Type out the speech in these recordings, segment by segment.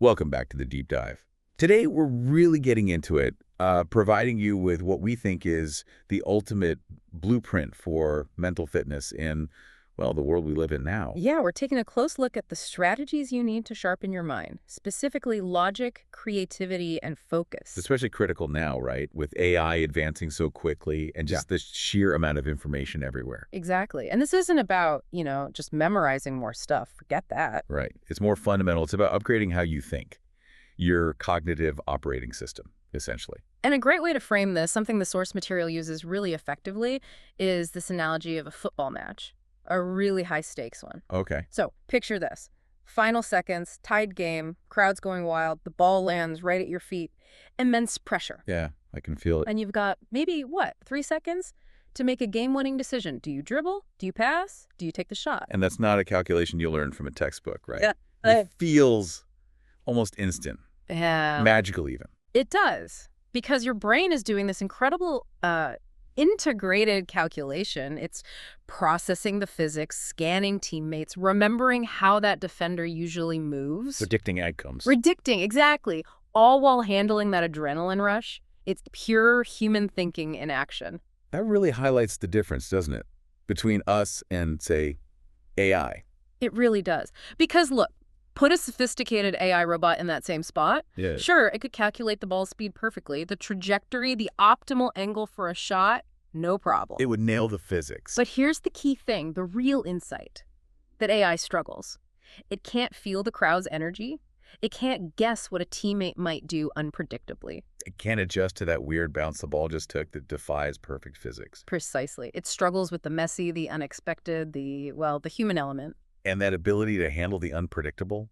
Welcome back to the deep dive. Today, we're really getting into it, providing you with what we think is the ultimate blueprint for mental fitness in, well, the world we live in now. Yeah, we're taking a close look at the strategies you need to sharpen your mind, specifically logic, creativity, and It's focus. especially critical now, right? With AI advancing so quickly and just the sheer amount of information everywhere. Exactly. And this isn't about, just memorizing more stuff. Forget that. Right. It's more fundamental. It's about upgrading how you think, your cognitive operating system, essentially. And a great way to frame this, something the source material uses really effectively, is this analogy of a football match, a really high stakes one. Okay. So picture this. Final seconds, tied game, crowd's going wild, the ball lands right at your feet, immense pressure. Yeah, I can feel it. And you've got maybe, 3 seconds to make a game-winning decision. Do you dribble? Do you pass? Do you take the shot? And that's not a calculation you learn from a textbook, right? Yeah. It feels almost instant, Yeah. magical even. It does, because your brain is doing this incredible integrated calculation. It's processing the physics, scanning teammates, remembering how that defender usually moves. Predicting outcomes. Predicting, exactly, all while handling that adrenaline rush. It's pure human thinking in action. That really highlights the difference, doesn't it, between us and, say, AI? It really does. Because look, put a sophisticated AI robot in that same spot. Yeah. Sure, it could calculate the ball speed perfectly, the trajectory, the optimal angle for a shot, no problem. It would nail the physics. But here's the key thing, the real insight, that AI struggles. It can't feel the crowd's energy. It can't guess what a teammate might do unpredictably. It can't adjust to that weird bounce the ball just took that defies perfect physics. Precisely. It struggles with the messy, the unexpected, the human element. And that ability to handle the unpredictable,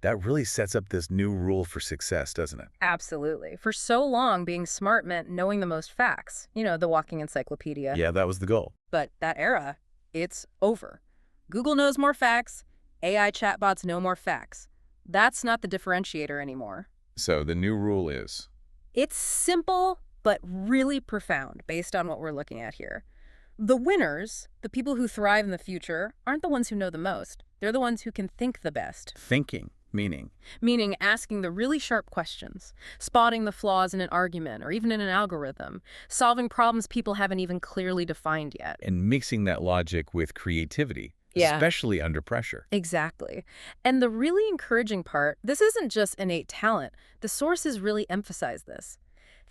that really sets up this new rule for success, doesn't it? Absolutely. For so long, being smart meant knowing the most facts. The walking encyclopedia. Yeah, that was the goal. But that era, it's over. Google knows more facts. AI chatbots know more facts. That's not the differentiator anymore. So the new rule is? It's simple, but really profound based on what we're looking at here. The winners, the people who thrive in the future, aren't the ones who know the most. They're the ones who can think the best. Thinking, meaning? Meaning asking the really sharp questions, spotting the flaws in an argument or even in an algorithm, solving problems people haven't even clearly defined yet. And mixing that logic with creativity, especially under pressure. Exactly. And the really encouraging part, this isn't just innate talent. The sources really emphasize this.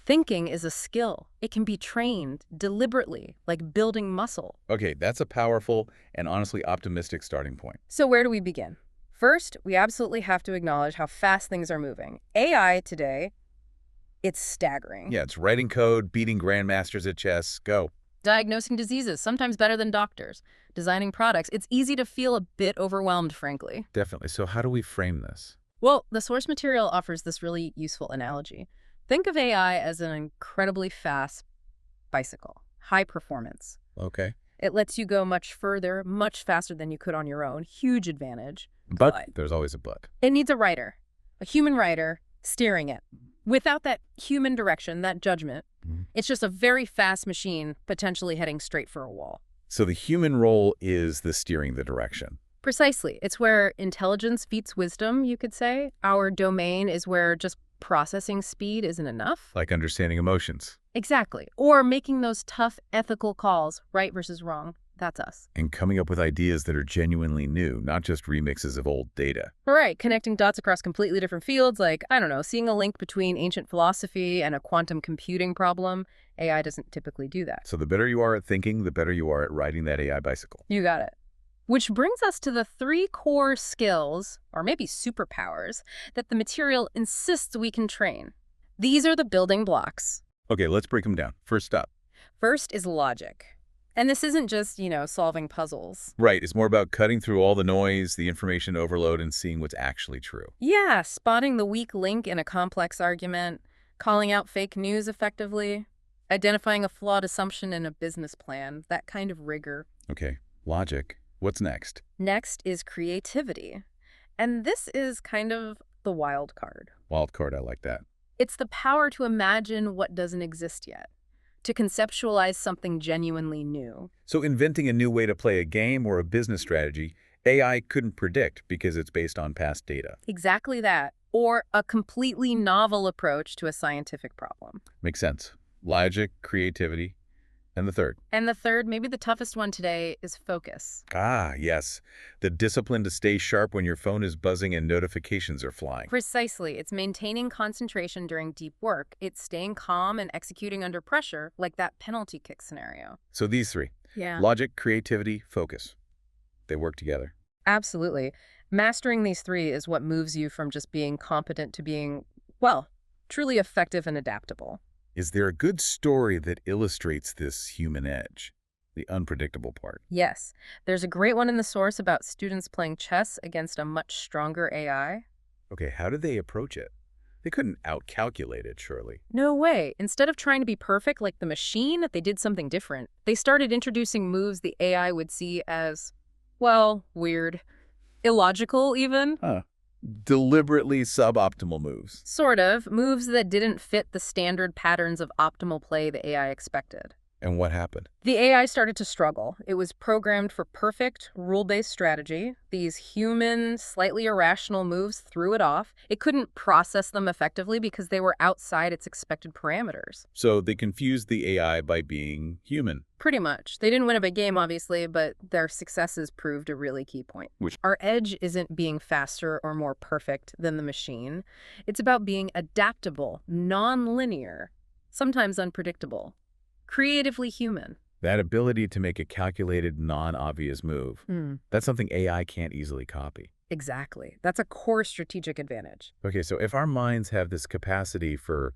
Thinking is a skill. It can be trained deliberately, like building muscle. Okay, that's a powerful and honestly optimistic starting point. So where do we begin? First, we absolutely have to acknowledge how fast things are moving. AI today, it's staggering. Yeah, it's writing code, beating grandmasters at chess. Go. Diagnosing diseases, sometimes better than doctors. Designing products. It's easy to feel a bit overwhelmed, frankly. Definitely. So how do we frame this? Well, the source material offers this really useful analogy. Think of AI as an incredibly fast bicycle, high performance. Okay. It lets you go much further, much faster than you could on your own. Huge advantage. But there's always a but. It needs a rider, a human rider, steering it. Without that human direction, that judgment, it's just a very fast machine potentially heading straight for a wall. So the human role is the steering the direction. Precisely. It's where intelligence beats wisdom, you could say. Our domain is where just processing speed isn't enough. Like understanding emotions. Exactly. Or making those tough ethical calls, right versus wrong. That's us. And coming up with ideas that are genuinely new, not just remixes of old data. Right. Connecting dots across completely different fields, like, seeing a link between ancient philosophy and a quantum computing problem. AI doesn't typically do that. So the better you are at thinking, the better you are at riding that AI bicycle. You got it. Which brings us to the 3 core skills, or maybe superpowers, that the material insists we can train. These are the building blocks. Okay, let's break them down. First up. First is logic. And this isn't just, solving puzzles. Right, it's more about cutting through all the noise, the information overload, and seeing what's actually true. Yeah, spotting the weak link in a complex argument, calling out fake news effectively, identifying a flawed assumption in a business plan, that kind of rigor. Okay, logic. What's next? Next is creativity. And this is kind of the wild card. Wild card, I like that. It's the power to imagine what doesn't exist yet, to conceptualize something genuinely new. So inventing a new way to play a game or a business strategy, AI couldn't predict because it's based on past data. Exactly that. or a completely novel approach to a scientific problem. Makes sense. Logic, creativity, and the third. And the third, maybe the toughest one today, is focus. Ah, yes. The discipline to stay sharp when your phone is buzzing and notifications are flying. Precisely. It's maintaining concentration during deep work. It's staying calm and executing under pressure, like that penalty kick scenario. So these three, Yeah. logic, creativity, focus, they work together. Absolutely. Mastering these three is what moves you from just being competent to being, well, truly effective and adaptable. Is there a good story that illustrates this human edge, the unpredictable part? Yes, there's a great one in the source about students playing chess against a much stronger AI. Okay, how did they approach it? They couldn't outcalculate it, surely. No way. Instead of trying to be perfect like the machine, they did something different. They started introducing moves the AI would see as, well, weird. Illogical, even. Huh. Deliberately suboptimal moves. Sort of. Moves that didn't fit the standard patterns of optimal play the AI expected. And what happened? The AI started to struggle. It was programmed for perfect, rule-based strategy. These human, slightly irrational moves threw it off. It couldn't process them effectively because they were outside its expected parameters. So they confused the AI by being human. Pretty much. They didn't win a big game, obviously, but their successes proved a really key point. Which? Our edge isn't being faster or more perfect than the machine. It's about being adaptable, non-linear, sometimes unpredictable, creatively human. That ability to make a calculated, non-obvious move, that's something AI can't easily copy. Exactly. That's a core strategic advantage. Okay, so if our minds have this capacity for,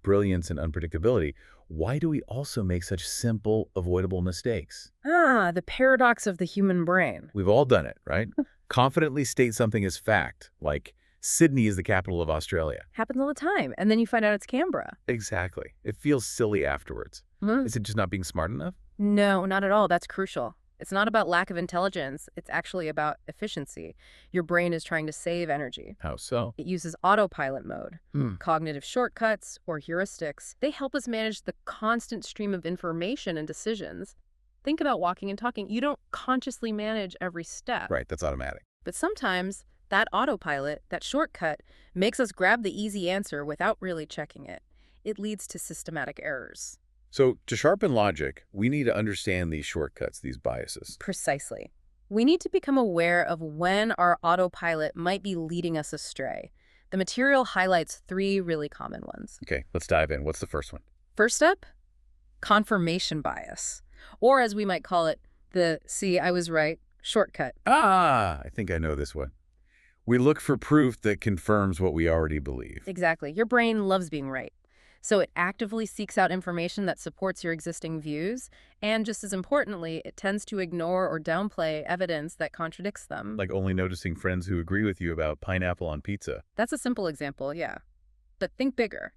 brilliance and unpredictability, why do we also make such simple, avoidable mistakes? The paradox of the human brain. We've all done it, right? Confidently state something as fact, like Sydney is the capital of Australia. Happens all the time, and then you find out it's Canberra. Exactly. It feels silly afterwards. Is it just not being smart enough? No, not at all. That's crucial. It's not about lack of intelligence. It's actually about efficiency. Your brain is trying to save energy. How so? It uses autopilot mode. Cognitive shortcuts or heuristics, they help us manage the constant stream of information and decisions. Think about walking and talking. You don't consciously manage every step. Right, that's automatic. But sometimes that autopilot, that shortcut, makes us grab the easy answer without really checking it. It leads to systematic errors. So to sharpen logic, we need to understand these shortcuts, these biases. Precisely. We need to become aware of when our autopilot might be leading us astray. The material highlights three really common ones. Okay, let's dive in. What's the first one? First up, confirmation bias, or as we might call it, the "see, I was right" shortcut. I think I know this one. We look for proof that confirms what we already believe. Exactly. Your brain loves being right. So it actively seeks out information that supports your existing views, and just as importantly, it tends to ignore or downplay evidence that contradicts them. Like only noticing friends who agree with you about pineapple on pizza. That's a simple example, yeah. But think bigger.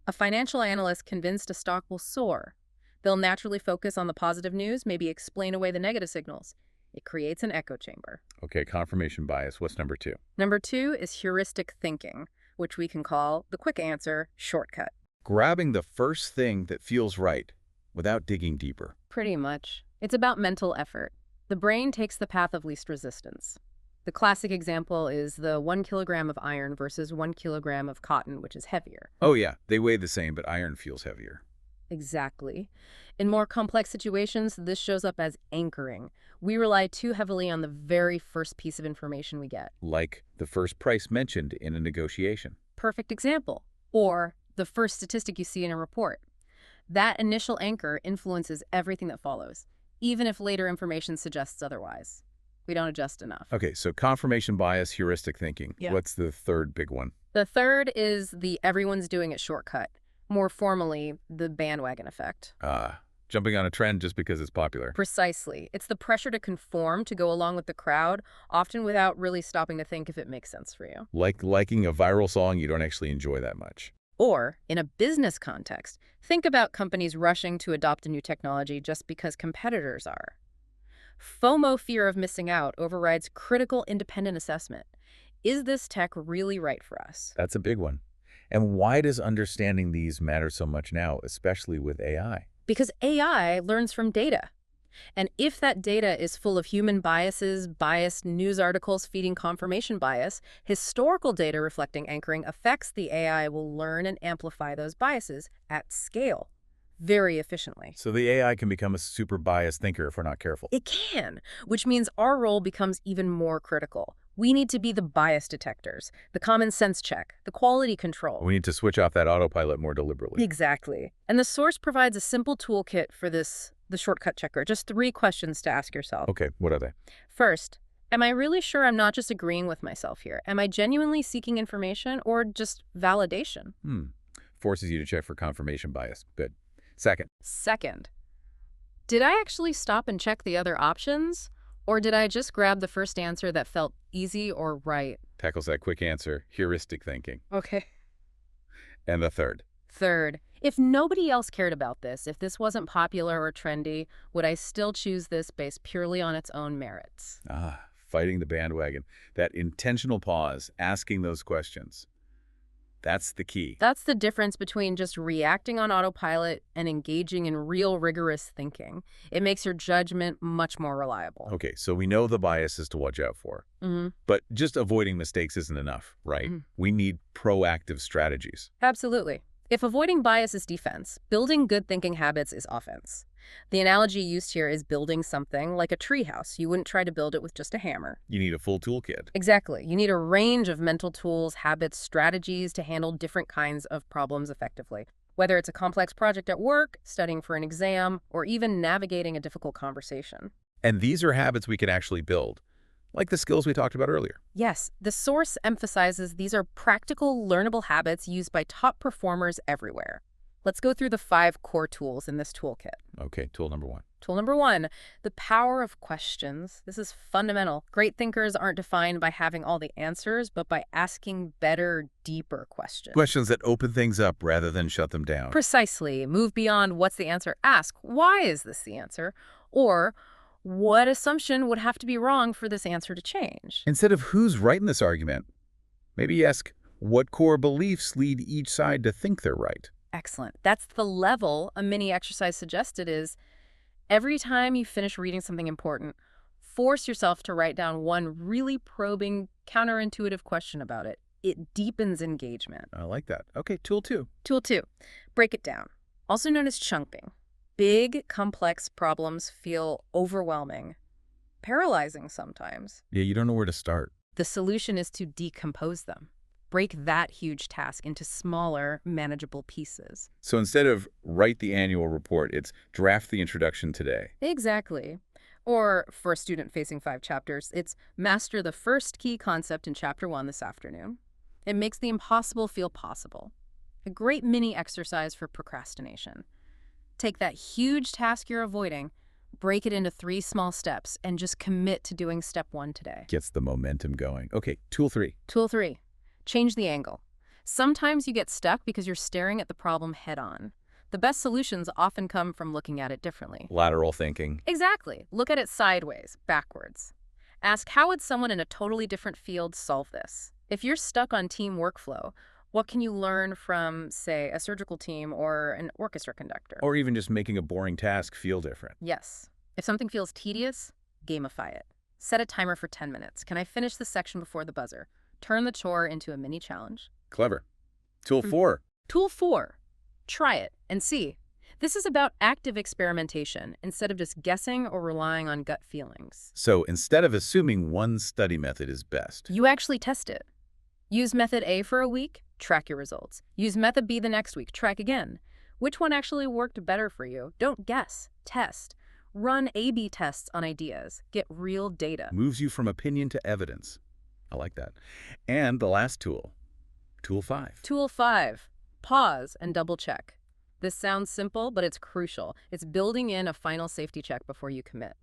A financial analyst convinced a stock will soar. They'll naturally focus on the positive news, maybe explain away the negative signals. It creates an echo chamber. Okay, confirmation bias. What's number two? Number two is heuristic thinking, which we can call the quick answer shortcut. Grabbing the first thing that feels right without digging deeper. Pretty much. It's about mental effort. The brain takes the path of least resistance. The classic example is the 1 kilogram of iron versus 1 kilogram of cotton, which is heavier. Oh yeah, they weigh the same, but iron feels heavier. Exactly. In more complex situations, this shows up as anchoring. We rely too heavily on the very first piece of information we get. Like the first price mentioned in a negotiation. Perfect example. Or the first statistic you see in a report. That initial anchor influences everything that follows, even if later information suggests otherwise. We don't adjust enough. Okay, so confirmation bias, heuristic thinking. Yeah. What's the third big one? The third is the everyone's doing it shortcut. More formally, the bandwagon effect. Jumping on a trend just because it's popular. Precisely. It's the pressure to conform, to go along with the crowd, often without really stopping to think if it makes sense for you. Like liking a viral song you don't actually enjoy that much. Or, in a business context, think about companies rushing to adopt a new technology just because competitors are. FOMO, fear of missing out, overrides critical independent assessment. Is this tech really right for us? That's a big one. And why does understanding these matter so much now, especially with AI? Because AI learns from data. And if that data is full of human biases, biased news articles feeding confirmation bias, historical data reflecting anchoring affects, the AI will learn and amplify those biases at scale very efficiently. So the AI can become a super biased thinker if we're not careful. It can, which means our role becomes even more critical. We need to be the bias detectors, the common sense check, the quality control. We need to switch off that autopilot more deliberately. Exactly. And the source provides a simple toolkit for this, the shortcut checker. Just 3 questions to ask yourself. Okay, what are they? First, am I really sure I'm not just agreeing with myself here? Am I genuinely seeking information or just validation? Forces you to check for confirmation bias. Good. Second, did I actually stop and check the other options? Or did I just grab the first answer that felt easy or right? tackles that quick answer, heuristic thinking. Okay. And the third. Third, if nobody else cared about this, if this wasn't popular or trendy, would I still choose this based purely on its own merits? Fighting the bandwagon. That intentional pause, asking those questions. That's the key. That's the difference between just reacting on autopilot and engaging in real rigorous thinking. It makes your judgment much more reliable. Okay, so we know the biases to watch out for. But just avoiding mistakes isn't enough, right? We need proactive strategies. Absolutely. If avoiding bias is defense, building good thinking habits is offense. The analogy used here is building something like a treehouse. You wouldn't try to build it with just a hammer. You need a full toolkit. Exactly. You need a range of mental tools, habits, strategies to handle different kinds of problems effectively. Whether it's a complex project at work, studying for an exam, or even navigating a difficult conversation. And these are habits we can actually build, like the skills we talked about earlier. Yes, the source emphasizes these are practical, learnable habits used by top performers everywhere. Let's go through the 5 core tools in this toolkit. Okay, tool number 1. Tool number 1, the power of questions. This is fundamental. Great thinkers aren't defined by having all the answers, but by asking better, deeper questions. Questions that open things up rather than shut them down. Precisely. Move beyond what's the answer. Ask, why is this the answer? Or, what assumption would have to be wrong for this answer to change? Instead of who's right in this argument, maybe ask what core beliefs lead each side to think they're right. Excellent. That's the level a mini exercise suggested is every time you finish reading something important, force yourself to write down one really probing, counterintuitive question about it. It deepens engagement. I like that. Okay, tool 2. Tool 2, break it down. Also known as chunking. Big, complex problems feel overwhelming, paralyzing sometimes. Yeah, you don't know where to start. The solution is to decompose them. Break that huge task into smaller, manageable pieces. So instead of write the annual report, it's draft the introduction today. Exactly. Or for a student facing 5 chapters, it's master the first key concept in chapter 1 this afternoon. It makes the impossible feel possible. A great mini exercise for procrastination. Take that huge task you're avoiding, break it into 3 small steps, and just commit to doing step 1 today. Gets the momentum going. Okay, tool 3. Tool 3. Change the angle. Sometimes you get stuck because you're staring at the problem head-on. The best solutions often come from looking at it differently. Lateral thinking. Exactly. Look at it sideways, backwards. Ask, how would someone in a totally different field solve this? If you're stuck on team workflow, what can you learn from, say, a surgical team or an orchestra conductor? Or even just making a boring task feel different. Yes. If something feels tedious, gamify it. Set a timer for 10 minutes. Can I finish this section before the buzzer? Turn the chore into a mini challenge. Clever. Tool 4. Tool 4. Try it and see. This is about active experimentation instead of just guessing or relying on gut feelings. So instead of assuming one study method is best, You actually test it. Use method A for a week, track your results. Use method B the next week, track again. Which one actually worked better for you? Don't guess, test. Run A/B tests on ideas. Get real data. moves you from opinion to evidence. I like that. And the last tool, tool 5. Tool 5. Pause and double check. This sounds simple, but it's crucial. It's building in a final safety check before you commit.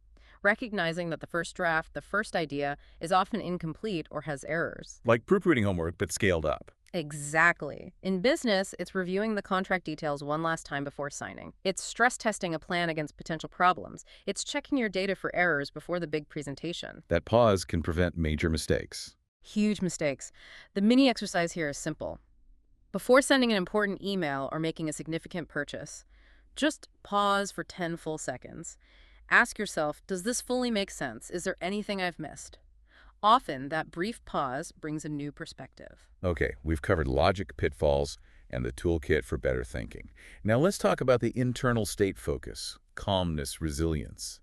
Recognizing that the first draft, the first idea, is often incomplete or has errors. Like proofreading homework, but scaled up. Exactly. In business, it's reviewing the contract details one last time before signing. It's stress testing a plan against potential problems. It's checking your data for errors before the big presentation. That pause can prevent major mistakes. Huge mistakes. The mini exercise here is simple. Before sending an important email or making a significant purchase, just pause for 10 full seconds. Ask yourself, does this fully make sense? Is there anything I've missed? Often, that brief pause brings a new perspective. Okay, we've covered logic pitfalls and the toolkit for better thinking. Now let's talk about the internal state focus, calmness, resilience.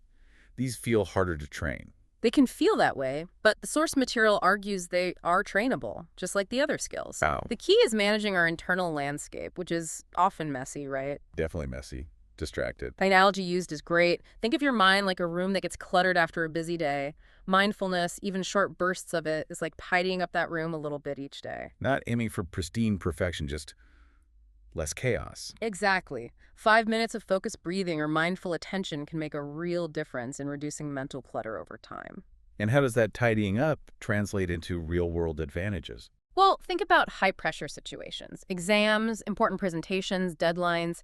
These feel harder to train. They can feel that way, but the source material argues they are trainable, just like the other skills. How? The key is managing our internal landscape, which is often messy, right? Definitely messy, distracted. The analogy used is great. Think of your mind like a room that gets cluttered after a busy day. Mindfulness, even short bursts of it, is like tidying up that room a little bit each day. Not aiming for pristine perfection, just less chaos. Exactly. 5 minutes of focused breathing or mindful attention can make a real difference in reducing mental clutter over time. And how does that tidying up translate into real-world advantages? Well, think about high-pressure situations. Exams, important presentations, deadlines.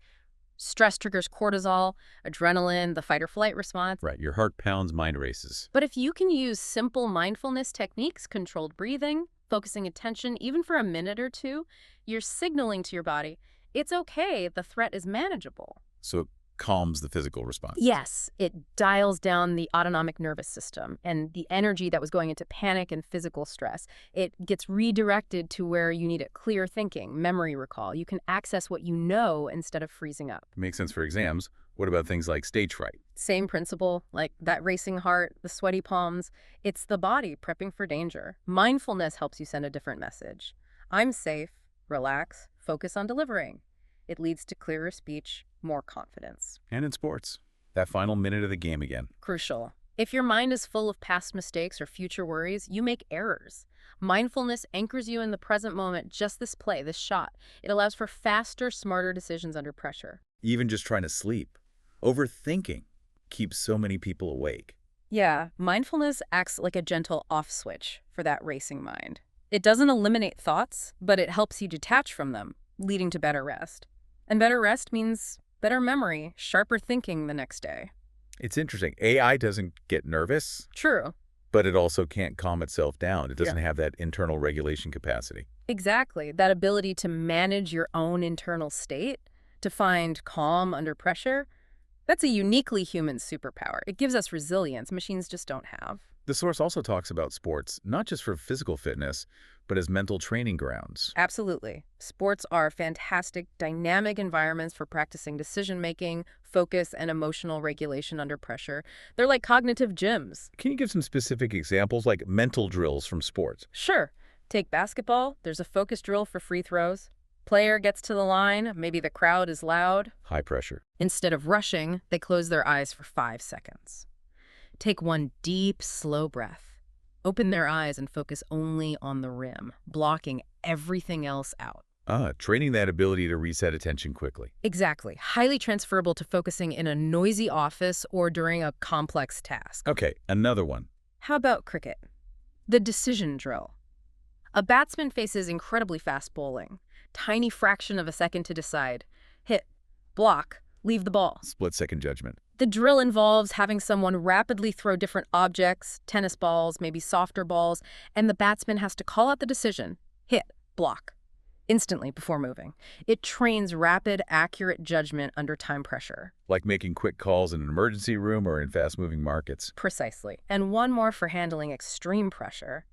Stress triggers cortisol, adrenaline, the fight-or-flight response. Right, your heart pounds, mind races. But if you can use simple mindfulness techniques, controlled breathing, focusing attention, even for a minute or two, you're signaling to your body, it's okay, the threat is manageable. So it calms the physical response. Yes, it dials down the autonomic nervous system and the energy that was going into panic and physical stress. It gets redirected to where you need it: clear thinking, memory recall. You can access what you know instead of freezing up. Makes sense for exams. What about things like stage fright? Same principle, like that racing heart, the sweaty palms. It's the body prepping for danger. Mindfulness helps you send a different message. I'm safe, relax, focus on delivering. It leads to clearer speech, more confidence. And in sports, that final minute of the game again. Crucial. If your mind is full of past mistakes or future worries, you make errors. Mindfulness anchors you in the present moment, just this play, this shot. It allows for faster, smarter decisions under pressure. Even just trying to sleep. Overthinking keeps so many people awake. Yeah, mindfulness acts like a gentle off switch for that racing mind. It doesn't eliminate thoughts, but it helps you detach from them, leading to better rest. And better rest means better memory, sharper thinking the next day. It's interesting. AI doesn't get nervous, True. but it also can't calm itself down. It doesn't have that internal regulation capacity. Exactly. That ability to manage your own internal state, to find calm under pressure, that's a uniquely human superpower. It gives us resilience machines just don't have. The source also talks about sports, not just for physical fitness, but as mental training grounds. Absolutely. Sports are fantastic, dynamic environments for practicing decision-making, focus, and emotional regulation under pressure. They're like cognitive gyms. Can you give some specific examples, like mental drills from sports? Sure. Take basketball. There's a focus drill for free throws. Player gets to the line. Maybe the crowd is loud. High pressure. Instead of rushing, they close their eyes for 5 seconds. Take one deep, slow breath. Open their eyes and focus only on the rim, blocking everything else out. Training that ability to reset attention quickly. Exactly. Highly transferable to focusing in a noisy office or during a complex task. Okay, another one. How about cricket? The decision drill. A batsman faces incredibly fast bowling. Tiny fraction of a second to decide. Hit, block, leave the ball. Split-second judgment. The drill involves having someone rapidly throw different objects, tennis balls, maybe softer balls, and the batsman has to call out the decision, hit, block, instantly before moving. It trains rapid, accurate judgment under time pressure. Like making quick calls in an emergency room or in fast-moving markets. Precisely. And one more for handling extreme pressure.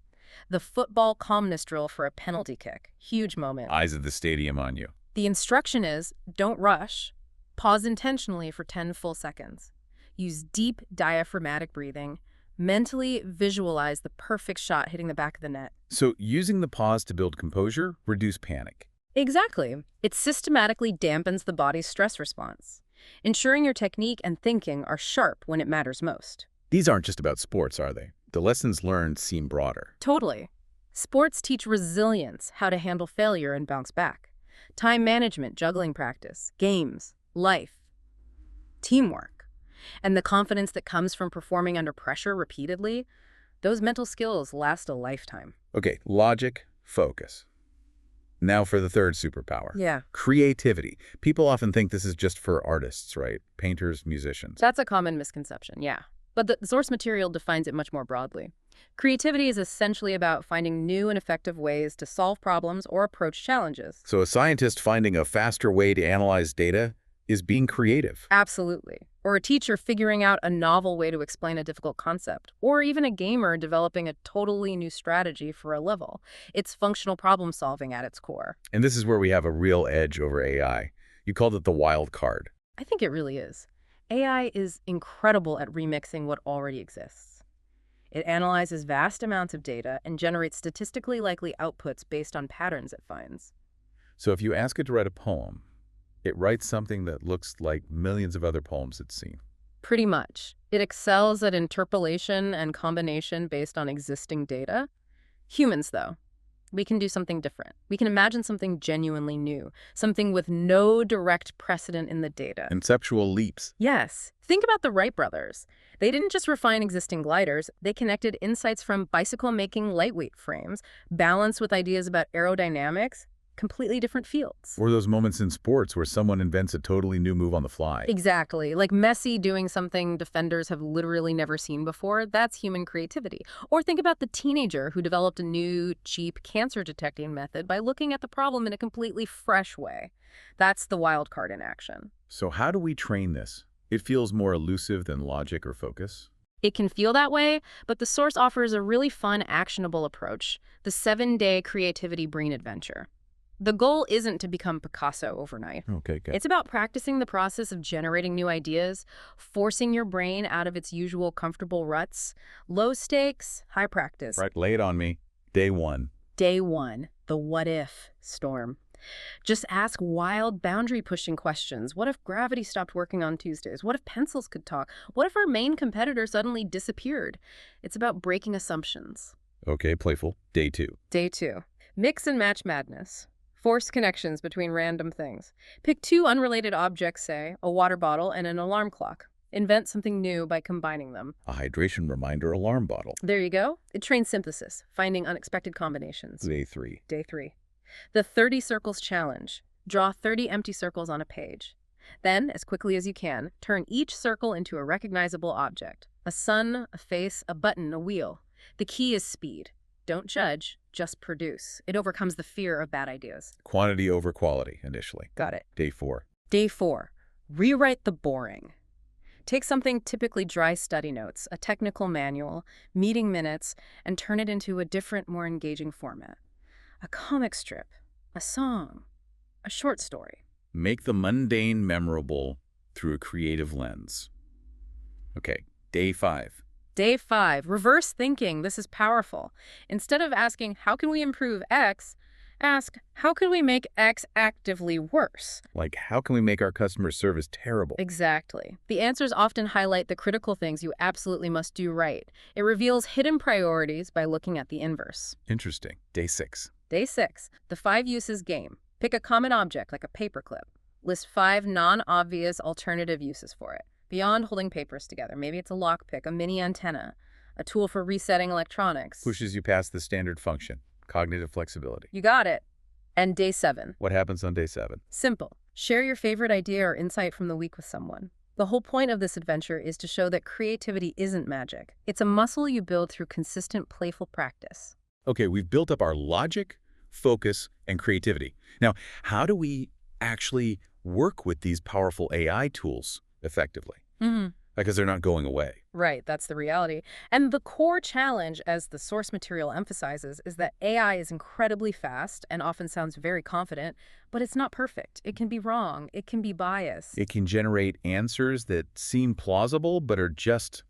The football calmness drill for a penalty kick. Huge moment. Eyes of the stadium on you. The instruction is, don't rush. Pause intentionally for 10 full seconds. Use deep diaphragmatic breathing. Mentally visualize the perfect shot hitting the back of the net. So using the pause to build composure, reduce panic. Exactly. It systematically dampens the body's stress response, ensuring your technique and thinking are sharp when it matters most. These aren't just about sports, are they? The lessons learned seem broader. Totally. Sports teach resilience, how to handle failure and bounce back. Time management, juggling practice, games, life, teamwork, and the confidence that comes from performing under pressure repeatedly, those mental skills last a lifetime. Okay, logic, focus. Now for the third superpower. Yeah. Creativity. People often think this is just for artists, right? Painters, musicians. That's a common misconception, yeah. But the source material defines it much more broadly. Creativity is essentially about finding new and effective ways to solve problems or approach challenges. So a scientist finding a faster way to analyze data is being creative. Absolutely. or a teacher figuring out a novel way to explain a difficult concept, or even a gamer developing a totally new strategy for a level. It's functional problem solving at its core. And this is where we have a real edge over AI. You called it the wild card. I think it really is. AI is incredible at remixing what already exists. It analyzes vast amounts of data and generates statistically likely outputs based on patterns it finds. So if you ask it to write a poem, it writes something that looks like millions of other poems it's seen. Pretty much. It excels at interpolation and combination based on existing data. Humans, though, we can do something different. We can imagine something genuinely new, something with no direct precedent in the data. Conceptual leaps. Yes. Think about the Wright brothers. They didn't just refine existing gliders, they connected insights from bicycle-making lightweight frames, balanced with ideas about aerodynamics, completely different fields. Or those moments in sports where someone invents a totally new move on the fly. Exactly. Like Messi doing something defenders have literally never seen before. That's human creativity. Or think about the teenager who developed a new, cheap cancer detecting method by looking at the problem in a completely fresh way. That's the wild card in action. So how do we train this? It feels more elusive than logic or focus. It can feel that way, but the source offers a really fun, actionable approach, the 7-day creativity brain adventure. The goal isn't to become Picasso overnight. Okay, good. It's about practicing the process of generating new ideas, forcing your brain out of its usual comfortable ruts. Low stakes, high practice. Right, lay it on me. Day 1. Day 1, the what-if storm. Just ask wild, boundary-pushing questions. What if gravity stopped working on Tuesdays? What if pencils could talk? What if our main competitor suddenly disappeared? It's about breaking assumptions. Okay, playful. Day 2. Day 2, mix and match madness. Force connections between random things. Pick 2 unrelated objects, say, a water bottle and an alarm clock. Invent something new by combining them. A hydration reminder alarm bottle. There you go. It trains synthesis, finding unexpected combinations. Day 3. Day 3. The 30 circles challenge. Draw 30 empty circles on a page. Then, as quickly as you can, turn each circle into a recognizable object. A sun, a face, a button, a wheel. The key is speed. Don't judge, just produce. It overcomes the fear of bad ideas. Quantity over quality, initially. Got it. Day 4. Day 4. Rewrite the boring. Take something typically dry study notes, a technical manual, meeting minutes, and turn it into a different, more engaging format. A comic strip, a song, a short story. Make the mundane memorable through a creative lens. Okay, Day 5. Day 5, reverse thinking. This is powerful. Instead of asking, how can we improve X, ask, how can we make X actively worse? Like, how can we make our customer service terrible? Exactly. The answers often highlight the critical things you absolutely must do right. It reveals hidden priorities by looking at the inverse. Interesting. Day 6. Day 6, the 5 uses game. Pick a common object like a paperclip. List 5 non-obvious alternative uses for it. Beyond holding papers together, maybe it's a lockpick, a mini antenna, a tool for resetting electronics. Pushes you past the standard function. Cognitive flexibility. You got it. And Day 7. What happens on Day 7? Simple. Share your favorite idea or insight from the week with someone. The whole point of this adventure is to show that creativity isn't magic. It's a muscle you build through consistent, playful practice. Okay, we've built up our logic, focus, and creativity. Now, how do we actually work with these powerful AI tools effectively? Because they're not going away. Right, that's the reality. And the core challenge, as the source material emphasizes, is that AI is incredibly fast and often sounds very confident, but it's not perfect. It can be wrong. It can be biased. It can generate answers that seem plausible but are just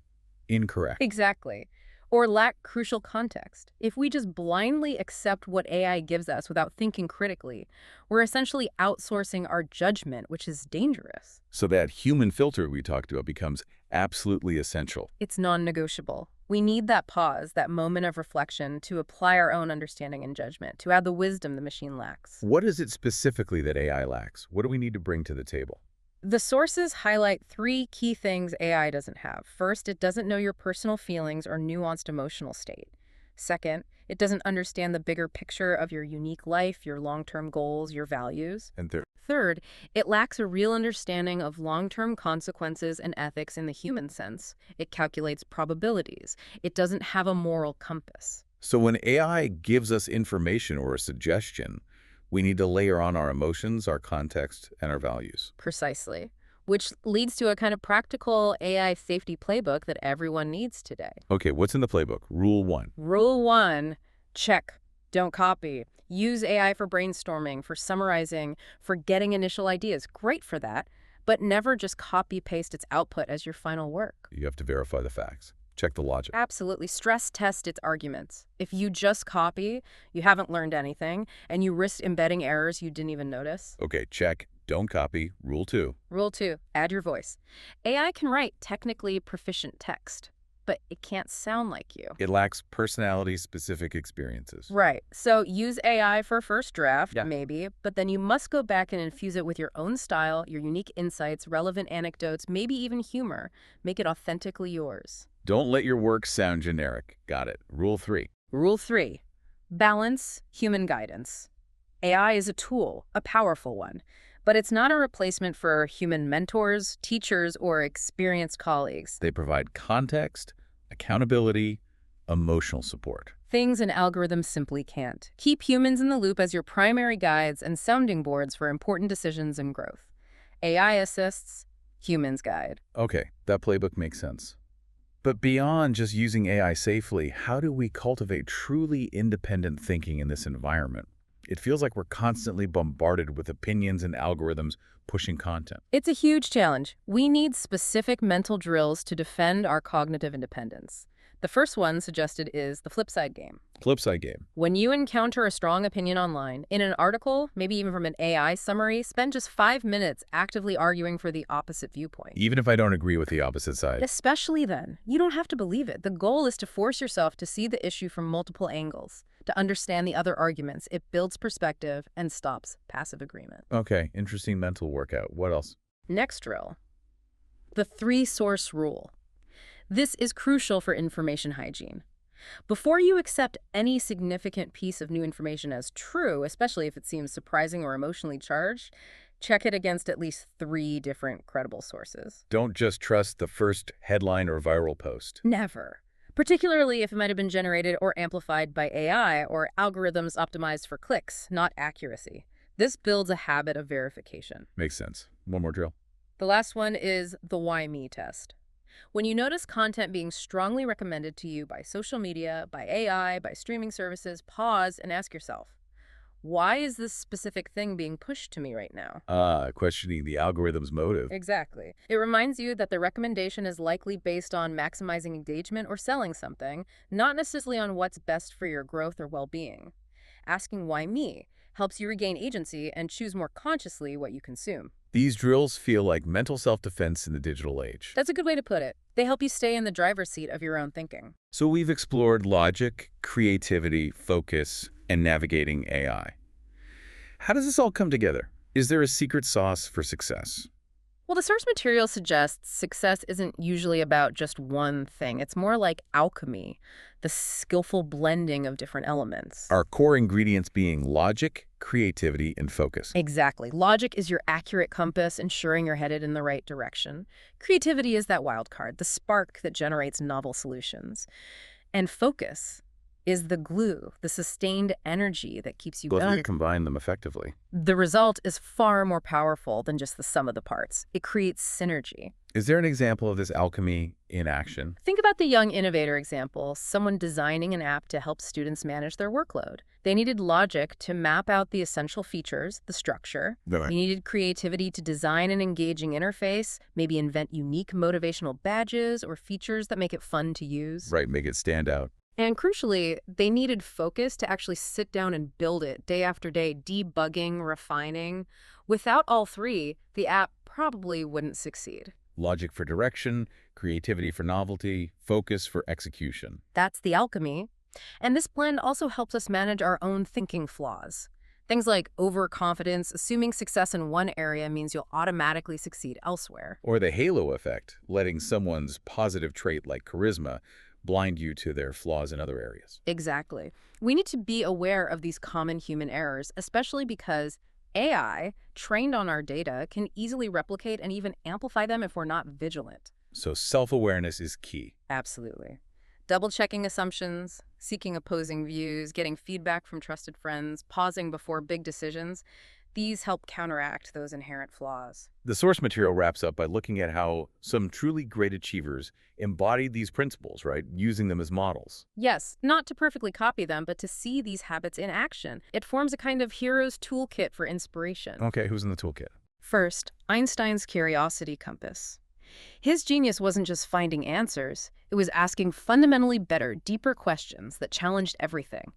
incorrect. Exactly. Or lack crucial context. If we just blindly accept what AI gives us without thinking critically, we're essentially outsourcing our judgment, which is dangerous. So that human filter we talked about becomes absolutely essential. It's non-negotiable. We need that pause, that moment of reflection to apply our own understanding and judgment, to add the wisdom the machine lacks. What is it specifically that AI lacks? What do we need to bring to the table? The sources highlight 3 key things AI doesn't have. First, it doesn't know your personal feelings or nuanced emotional state. Second, it doesn't understand the bigger picture of your unique life, your long-term goals, your values. And Third, it lacks a real understanding of long-term consequences and ethics in the human sense. It calculates probabilities. It doesn't have a moral compass. so when AI gives us information or a suggestion, we need to layer on our emotions, our context, and our values. Precisely. which leads to a kind of practical AI safety playbook that everyone needs today. Okay, what's in the playbook? Rule 1. Rule 1, check, don't copy. Use AI for brainstorming, for summarizing, for getting initial ideas. Great for that, but never just copy-paste its output as your final work. You have to verify the facts. Check the logic. Absolutely. Stress test its arguments. If you just copy, you haven't learned anything, and you risk embedding errors you didn't even notice. Okay, check. Don't copy. Rule 2. Rule 2, add your voice. AI can write technically proficient text, but it can't sound like you. It lacks personality-specific experiences. Right. So use AI for first draft, maybe, but then you must go back and infuse it with your own style, your unique insights, relevant anecdotes, maybe even humor. Make it authentically yours. Don't let your work sound generic. Got it. Rule 3. Rule 3, balance human guidance. AI is a tool, a powerful one, but it's not a replacement for human mentors, teachers, or experienced colleagues. They provide context, accountability, emotional support. Things an algorithm simply can't. Keep humans in the loop as your primary guides and sounding boards for important decisions and growth. AI assists, humans guide. Okay, that playbook makes sense. But beyond just using AI safely, how do we cultivate truly independent thinking in this environment? It feels like we're constantly bombarded with opinions and algorithms pushing content. It's a huge challenge. We need specific mental drills to defend our cognitive independence. The first one suggested is the flip side game. Flip side game. When you encounter a strong opinion online, in an article, maybe even from an AI summary, spend just 5 minutes actively arguing for the opposite viewpoint. Even if I don't agree with the opposite side. Especially then. You don't have to believe it. The goal is to force yourself to see the issue from multiple angles, to understand the other arguments. It builds perspective and stops passive agreement. Okay, interesting mental workout. What else? Next drill. The 3-source rule. This is crucial for information hygiene. Before you accept any significant piece of new information as true, especially if it seems surprising or emotionally charged, check it against at least 3 different credible sources. Don't just trust the first headline or viral post. Never. Particularly if it might have been generated or amplified by AI or algorithms optimized for clicks, not accuracy. This builds a habit of verification. Makes sense. One more drill. The last one is the why me test. When you notice content being strongly recommended to you by social media, by AI, by streaming services, pause and ask yourself, why is this specific thing being pushed to me right now? Questioning the algorithm's motive. Exactly. It reminds you that the recommendation is likely based on maximizing engagement or selling something, not necessarily on what's best for your growth or well-being. Asking why me helps you regain agency and choose more consciously what you consume. These drills feel like mental self-defense in the digital age. That's a good way to put it. They help you stay in the driver's seat of your own thinking. So we've explored logic, creativity, focus, and navigating AI. How does this all come together? Is there a secret sauce for success? Well, the source material suggests success isn't usually about just one thing. It's more like alchemy, the skillful blending of different elements. Our core ingredients being logic, creativity, and focus. Exactly. Logic is your accurate compass, ensuring you're headed in the right direction. Creativity is that wild card, the spark that generates novel solutions. And focus is the glue, the sustained energy that keeps you going. Combine them effectively. The result is far more powerful than just the sum of the parts. It creates synergy. Is there an example of this alchemy in action? Think about the young innovator example, someone designing an app to help students manage their workload. They needed logic to map out the essential features, the structure. They needed creativity to design an engaging interface, maybe invent unique motivational badges or features that make it fun to use. Right, make it stand out. And crucially, they needed focus to actually sit down and build it day after day, debugging, refining. Without all 3, the app probably wouldn't succeed. Logic for direction, creativity for novelty, focus for execution. That's the alchemy. And this blend also helps us manage our own thinking flaws. Things like overconfidence, assuming success in one area means you'll automatically succeed elsewhere. Or the halo effect, letting someone's positive trait like charisma blind you to their flaws in other areas. Exactly. We need to be aware of these common human errors, especially because AI, trained on our data, can easily replicate and even amplify them if we're not vigilant. So self-awareness is key. Absolutely. Double-checking assumptions, seeking opposing views, getting feedback from trusted friends, pausing before big decisions, these help counteract those inherent flaws. The source material wraps up by looking at how some truly great achievers embodied these principles, right? Using them as models. Yes, not to perfectly copy them, but to see these habits in action. It forms a kind of hero's toolkit for inspiration. Okay, who's in the toolkit? First, Einstein's curiosity compass. His genius wasn't just finding answers, it was asking fundamentally better, deeper questions that challenged everything.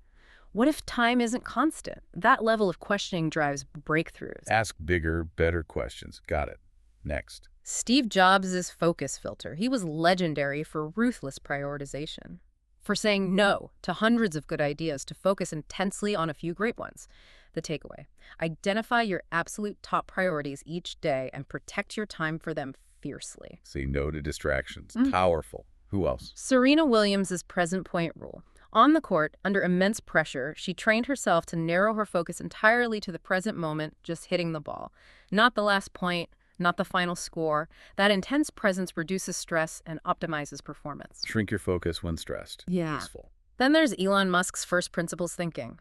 What if time isn't constant? That level of questioning drives breakthroughs. Ask bigger, better questions. Got it. Next. Steve Jobs' focus filter. He was legendary for ruthless prioritization, for saying no to hundreds of good ideas to focus intensely on a few great ones. The takeaway: identify your absolute top priorities each day and protect your time for them fiercely. Say no to distractions. Powerful. Who else? Serena Williams' present point rule. On the court, under immense pressure, she trained herself to narrow her focus entirely to the present moment, just hitting the ball. Not the last point, not the final score. That intense presence reduces stress and optimizes performance. Shrink your focus when stressed. Yeah. Peaceful. Then there's Elon Musk's first principles thinking.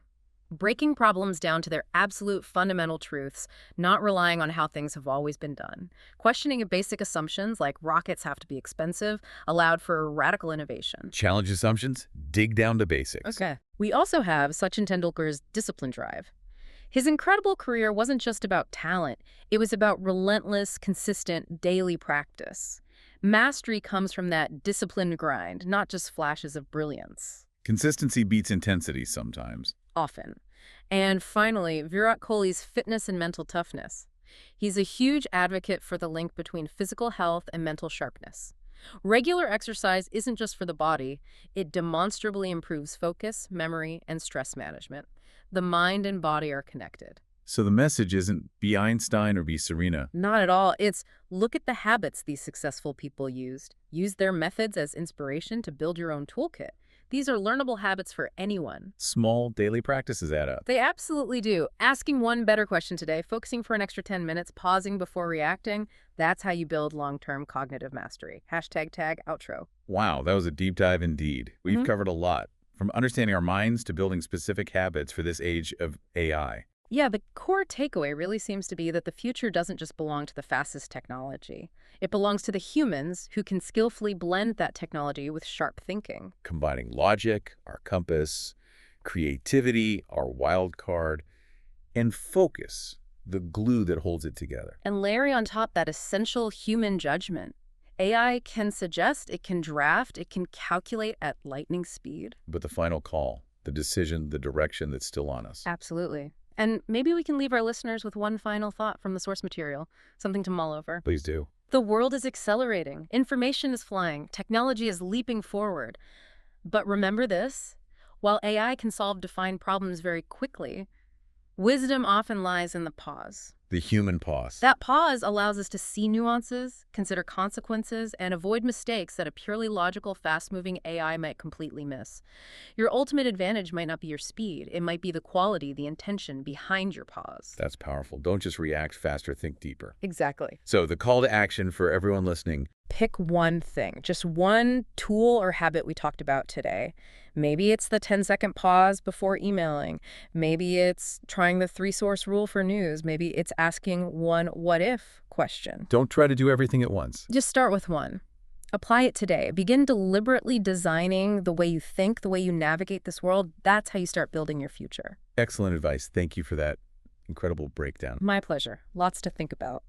Breaking problems down to their absolute fundamental truths, not relying on how things have always been done. Questioning basic assumptions like rockets have to be expensive allowed for radical innovation. Challenge assumptions. Dig down to basics. Okay. We also have Sachin Tendulkar's discipline drive. His incredible career wasn't just about talent. It was about relentless, consistent, daily practice. Mastery comes from that disciplined grind, not just flashes of brilliance. Consistency beats intensity sometimes. Often. And finally, Virat Kohli's fitness and mental toughness. He's a huge advocate for the link between physical health and mental sharpness. Regular exercise isn't just for the body. It demonstrably improves focus, memory, and stress management. The mind and body are connected. So the message isn't be Einstein or be Serena. Not at all. It's look at the habits these successful people used. Use their methods as inspiration to build your own toolkit. These are learnable habits for anyone. Small daily practices add up. They absolutely do. Asking one better question today, focusing for an extra 10 minutes, pausing before reacting, that's how you build long-term cognitive mastery. #tag outro. Wow, that was a deep dive indeed. We've covered a lot, from understanding our minds to building specific habits for this age of AI. Yeah, the core takeaway really seems to be that the future doesn't just belong to the fastest technology. It belongs to the humans who can skillfully blend that technology with sharp thinking. Combining logic, our compass, creativity, our wild card, and focus, the glue that holds it together. And layering on top that essential human judgment. AI can suggest, it can draft, it can calculate at lightning speed. But the final call, the decision, the direction that's still on us. Absolutely. And maybe we can leave our listeners with one final thought from the source material, something to mull over. Please do. The world is accelerating. Information is flying. Technology is leaping forward. But remember this, while AI can solve defined problems very quickly, wisdom often lies in the pause. The human pause. That pause allows us to see nuances, consider consequences, and avoid mistakes that a purely logical, fast-moving AI might completely miss. Your ultimate advantage might not be your speed. It might be the quality, the intention behind your pause. That's powerful. Don't just react faster, think deeper. Exactly. So the call to action for everyone listening. Pick one thing, just one tool or habit we talked about today. Maybe it's the 10-second pause before emailing. Maybe it's trying the 3-source rule for news. Maybe it's asking one what-if question. Don't try to do everything at once. Just start with one. Apply it today. Begin deliberately designing the way you think, the way you navigate this world. That's how you start building your future. Excellent advice. Thank you for that incredible breakdown. My pleasure. Lots to think about.